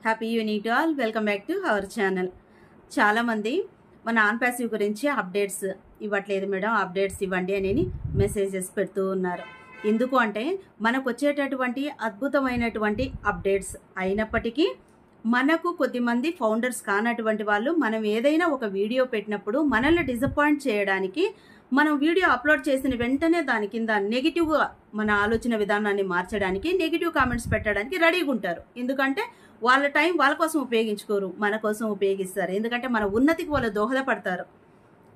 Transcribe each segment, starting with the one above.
Happy evening to all. Welcome back to our channel. చాలామంది మన non passive గురించి updates ఇవ్వట్లేదు మేడం, అప్డేట్స్ ఇవ్వండి అని మెసేజెస్ పెడుతూ ఉన్నారు. ఎందుకు అంటే మనకు వచ్చేటటువంటి అద్భుతమైనటువంటి అప్డేట్స్ అయినప్పటికీ మనకు కొద్దిమంది ఫౌండర్స్ కానటువంటి వాళ్ళు మనం ఏదైనా ఒక వీడియో పెట్టినప్పుడు మనల్ని డిసప్పాయింట్ చేయడానికి మనం వీడియో అప్లోడ్ చేసిన వెంటనే దాని కింద నెగిటివ్గా మన ఆలోచన విధానాన్ని మార్చడానికి నెగిటివ్ కామెంట్స్ పెట్టడానికి రెడీగా ఉంటారు. ఎందుకంటే వాళ్ళ టైం వాళ్ళ కోసం ఉపయోగించుకోరు, మన కోసం ఉపయోగిస్తారు. ఎందుకంటే మన ఉన్నతికి వాళ్ళు దోహదపడతారు.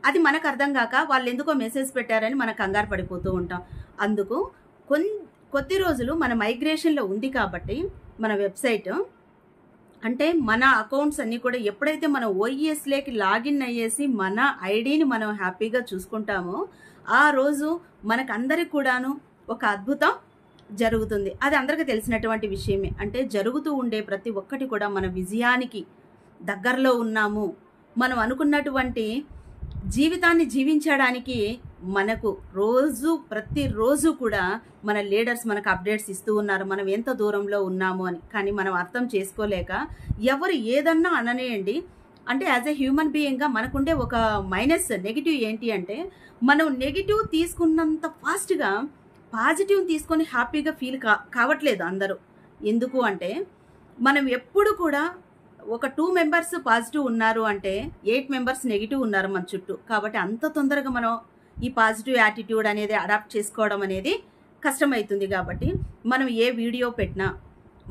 అది మనకు అర్థం కాక వాళ్ళు ఎందుకో మెసేజ్ పెట్టారని మనం కంగారు పడిపోతూ ఉంటాం. అందుకు కొద్ది రోజులు మన మైగ్రేషన్లో ఉంది కాబట్టి మన వెబ్సైట్ అంటే మన అకౌంట్స్ అన్నీ కూడా ఎప్పుడైతే మనం ఓఈఎస్లోకి లాగిన్ అయ్యేసి మన ఐడిని మనం హ్యాపీగా చూసుకుంటామో ఆ రోజు మనకందరికి కూడాను ఒక అద్భుతం జరుగుతుంది. అది అందరికీ తెలిసినటువంటి విషయమే. అంటే జరుగుతూ ఉండే ప్రతి ఒక్కటి కూడా మన విజయానికి దగ్గరలో ఉన్నాము, మనం అనుకున్నటువంటి జీవితాన్ని జీవించడానికి మనకు ప్రతిరోజు కూడా మన లీడర్స్ మనకు అప్డేట్స్ ఇస్తూ ఉన్నారు, మనం ఎంత దూరంలో ఉన్నాము అని. కానీ మనం అర్థం చేసుకోలేక ఎవరు ఏదన్నా అననేయండి, అంటే యాజ్ ఎ హ్యూమన్ బీయింగ్గా మనకుండే ఒక మైనస్ నెగిటివ్ ఏంటి అంటే మనం నెగిటివ్ తీసుకున్నంత ఫాస్ట్గా పాజిటివ్ తీసుకొని హ్యాపీగా ఫీల్ కావట్లేదు అందరూ. ఎందుకు అంటే మనం ఎప్పుడు కూడా ఒక 2 మెంబర్స్ పాజిటివ్ ఉన్నారు అంటే 8 మెంబర్స్ నెగిటివ్ ఉన్నారు మన చుట్టూ. కాబట్టి అంత తొందరగా మనం ఈ పాజిటివ్ యాటిట్యూడ్ అనేది అడాప్ట్ చేసుకోవడం అనేది కష్టమవుతుంది. కాబట్టి మనం ఏ వీడియో పెట్టినా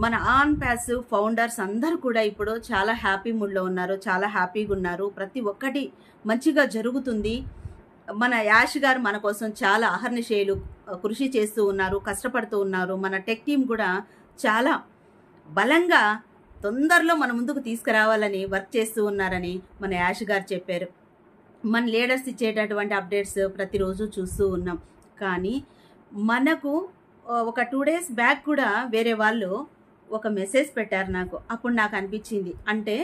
మన ఆన్ ప్యాసివ్ ఫౌండర్స్ అందరూ కూడా ఇప్పుడు చాలా హ్యాపీ మూడ్లో ఉన్నారు, చాలా హ్యాపీగా ఉన్నారు. ప్రతి ఒక్కటి మంచిగా జరుగుతుంది. మన యాష్ గారు మన కోసం చాలా అహర్నిశలు కృషి చేస్తూ ఉన్నారు, కష్టపడుతూ ఉన్నారు. మన టెక్ టీం కూడా చాలా బలంగా తొందరలో మన ముందుకు తీసుకురావాలని వర్క్ చేస్తూ ఉన్నారని మన యాష్ గారు చెప్పారు. మన లీడర్స్ ఇచ్చేటటువంటి అప్డేట్స్ ప్రతిరోజు చూస్తూ ఉన్నాం. కానీ మనకు ఒక 2 days బ్యాక్ కూడా వేరే వాళ్ళు ఒక మెసేజ్ పెట్టారు నాకు. అప్పుడు నాకు అనిపించింది, అంటే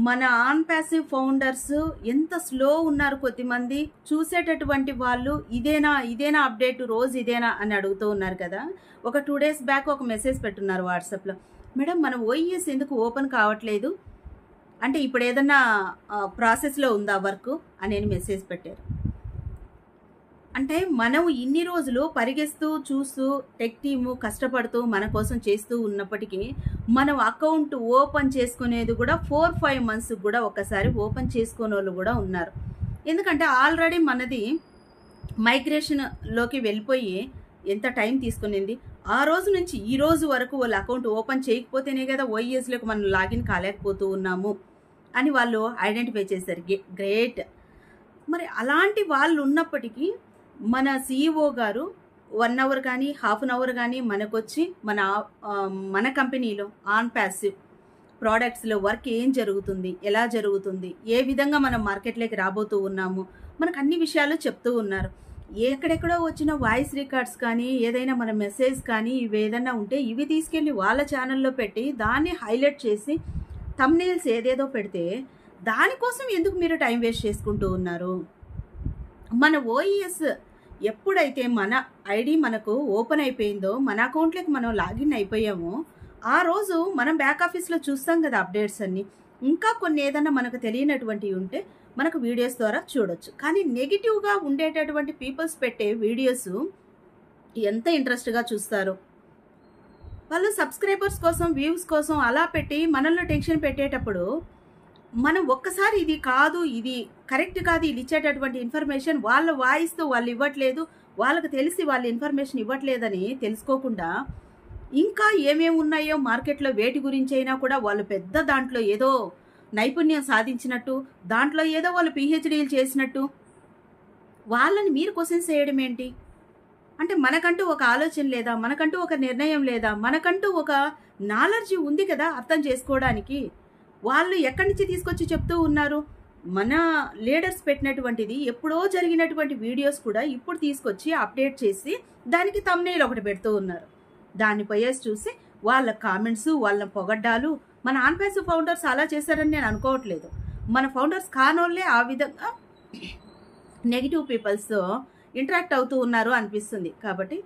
మన ఆన్ ప్యాసివ్ ఫౌండర్స్ ఎంత స్లో ఉన్నారు. కొద్దిమంది చూసేటటువంటి వాళ్ళు ఇదేనా అప్డేట్, రోజు ఇదేనా అని అడుగుతూ ఉన్నారు కదా. ఒక 2 days బ్యాక్ ఒక మెసేజ్ పెట్టున్నారు వాట్సాప్లో, మేడం మన ఓఈఎస్ ఎందుకు ఓపెన్ కావట్లేదు అంటే ఇప్పుడు ఏదన్నా ప్రాసెస్లో ఉందా వర్క్ అని మెసేజ్ పెట్టారు. అంటే మనం ఇన్ని రోజులు పరిగెస్తూ చూస్తూ టెక్ టీము కష్టపడుతూ మన కోసం చేస్తూ ఉన్నప్పటికీ మనం అకౌంట్ ఓపెన్ చేసుకునేది కూడా 4-5 months కూడా ఒకసారి ఓపెన్ చేసుకునే వాళ్ళు కూడా ఉన్నారు. ఎందుకంటే ఆల్రెడీ మనది మైగ్రేషన్లోకి వెళ్ళిపోయి ఎంత టైం తీసుకునింది. ఆ రోజు నుంచి ఈ రోజు వరకు వాళ్ళ అకౌంట్ ఓపెన్ చేయకపోతేనే కదా ఓఈఎస్లోకి మనం లాగిన్ కాలేకపోతూ ఉన్నాము అని వాళ్ళు ఐడెంటిఫై చేశారు. గ్రేట్. మరి అలాంటి వాళ్ళు ఉన్నప్పటికీ మన సిఇఓ గారు 1 hour కానీ 1/2 hour కానీ మనకొచ్చి మన కంపెనీలో ఆన్ ప్యాసివ్ ప్రోడక్ట్స్లో వర్క్ ఏం జరుగుతుంది, ఎలా జరుగుతుంది, ఏ విధంగా మనం మార్కెట్లోకి రాబోతూ ఉన్నాము, మనకు అన్ని విషయాలు చెప్తూ ఉన్నారు. ఎక్కడెక్కడో వచ్చిన వాయిస్ రికార్డ్స్ కానీ ఏదైనా మన మెసేజ్ కానీ ఇవి ఏదైనా ఉంటే ఇవి తీసుకెళ్ళి వాళ్ళ ఛానల్లో పెట్టి దాన్ని హైలైట్ చేసి థంబ్నెయిల్స్ ఏదేదో పెడితే దానికోసం ఎందుకు మీరు టైం వేస్ట్ చేసుకుంటూ ఉన్నారు? మన ఓఈఎస్ ఎప్పుడైతే మన ఐడి మనకు ఓపెన్ అయిపోయిందో, మన అకౌంట్లోకి మనం లాగిన్ అయిపోయామో ఆ రోజు మనం బ్యాక్ ఆఫీస్లో చూస్తాం కదా అప్డేట్స్ అన్నీ. ఇంకా కొన్ని ఏదన్నా మనకు తెలియనటువంటివి ఉంటే మనకు వీడియోస్ ద్వారా చూడొచ్చు. కానీ నెగిటివ్గా ఉండేటటువంటి పీపుల్స్ పెట్టే వీడియోస్ ఎంత ఇంట్రెస్ట్గా చూస్తారు. వాళ్ళు సబ్స్క్రైబర్స్ కోసం, వ్యూస్ కోసం అలా పెట్టి మనల్ని టెన్షన్ పెట్టేటప్పుడు మనం ఒక్కసారి ఇది కాదు, ఇది కరెక్ట్ కాదు, ఇది ఇచ్చేటటువంటి ఇన్ఫర్మేషన్ వాళ్ళ వాయిస్తో వాళ్ళు ఇవ్వట్లేదు, వాళ్ళకి తెలిసి వాళ్ళ ఇన్ఫర్మేషన్ ఇవ్వట్లేదని తెలుసుకోకుండా ఇంకా ఏమేమి ఉన్నాయో మార్కెట్లో వేటి గురించి అయినా కూడా వాళ్ళు పెద్ద దాంట్లో ఏదో నైపుణ్యం సాధించినట్టు, దాంట్లో ఏదో వాళ్ళు పిహెచ్డీలు చేసినట్టు వాళ్ళని మీరు క్వశ్చన్స్ చేయడం ఏంటి? అంటే మనకంటూ ఒక ఆలోచన లేదా, మనకంటూ ఒక నిర్ణయం లేదా, మనకంటూ ఒక నాలెడ్జ్ ఉంది కదా అర్థం చేసుకోవడానికి. వాళ్ళు ఎక్కడి నుంచి తీసుకొచ్చి చెప్తూ ఉన్నారు? మన లీడర్స్ పెట్టినటువంటిది ఎప్పుడో జరిగినటువంటి వీడియోస్ కూడా ఇప్పుడు తీసుకొచ్చి అప్డేట్ చేసి దానికి థంబ్నెయిల్ ఒకటి పెడుతూ ఉన్నారు. దాన్ని పోయేసి చూసి వాళ్ళ కామెంట్స్, వాళ్ళ పొగడ్డాలు. మన ఆన్ ప్యాసివ్ ఫౌండర్స్ అలా చేశారని నేను అనుకోవట్లేదు. మన ఫౌండర్స్ కానోళ్ళే ఆ విధంగా నెగిటివ్ పీపుల్స్తో ఇంటరాక్ట్ అవుతూ ఉన్నారు అనిపిస్తుంది. కాబట్టి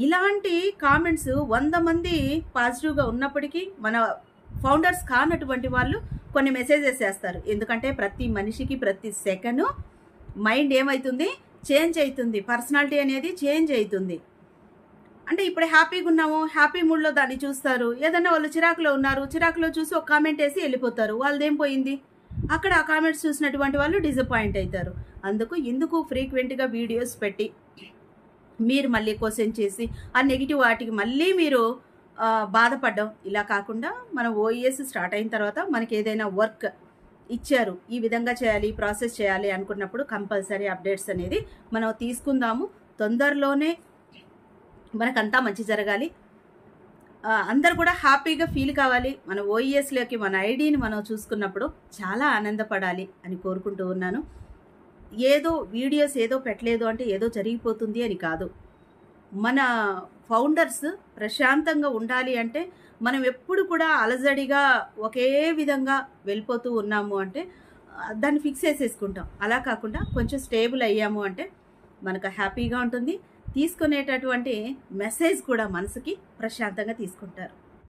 ఇలాంటి కామెంట్స్ 100 మంది పాజిటివ్గా ఉన్నప్పటికీ మన ఫౌండర్స్ కానటువంటి వాళ్ళు కొన్ని మెసేజెస్ చేస్తారు. ఎందుకంటే ప్రతి మనిషికి ప్రతి సెకండ్ మైండ్ ఏమవుతుంది, చేంజ్ అవుతుంది, పర్సనాలిటీ అనేది చేంజ్ అవుతుంది. అంటే ఇప్పుడు హ్యాపీగా ఉన్నాము, హ్యాపీ మూడ్లో దాన్ని చూస్తారు. ఏదన్నా వాళ్ళు చిరాకులో ఉన్నారు, చిరాకులో చూసి ఒక కామెంట్ వేసి వెళ్ళిపోతారు. వాళ్ళదేం పోయింది? అక్కడ ఆ కామెంట్స్ చూసినటువంటి వాళ్ళు డిసప్పాయింట్ అవుతారు. ఎందుకు ఫ్రీక్వెంట్గా వీడియోస్ పెట్టి మీరు మళ్ళీ క్వశ్చన్ చేసి ఆ నెగిటివ్ వాటికి మళ్ళీ మీరు బాధపడ్డం. ఇలా కాకుండా మనం ఓఈఎస్ స్టార్ట్ అయిన తర్వాత మనకి ఏదైనా వర్క్ ఇచ్చారు, ఈ విధంగా చేయాలి, ప్రాసెస్ చేయాలి అనుకున్నప్పుడు కంపల్సరీ అప్డేట్స్ అనేది మనం తీసుకుందాము. తొందరలోనే మనకంతా మంచి జరగాలి. అందరు కూడా హ్యాపీగా ఫీల్ కావాలి. మన ఓఈఎస్లోకి మన ఐడిని మనం చూసుకున్నప్పుడు చాలా ఆనందపడాలి అని కోరుకుంటూ ఉన్నాను. ఏదో వీడియోస్ ఏదో పెట్టలేదు అంటే ఏదో జరిగిపోతుంది అని కాదు. మన ఫౌండర్స్ ప్రశాంతంగా ఉండాలి అంటే మనం ఎప్పుడు కూడా అలజడిగా ఒకే విధంగా వెళ్ళిపోతూ ఉన్నాము అంటే దాన్ని ఫిక్స్ చేసేసుకుంటాం. అలా కాకుండా కొంచెం స్టేబుల్ అయ్యాము అంటే మనకు హ్యాపీగా ఉంటుంది. తీసుకునేటటువంటి మెసేజ్ కూడా మనసుకి ప్రశాంతంగా తీసుకుంటారు.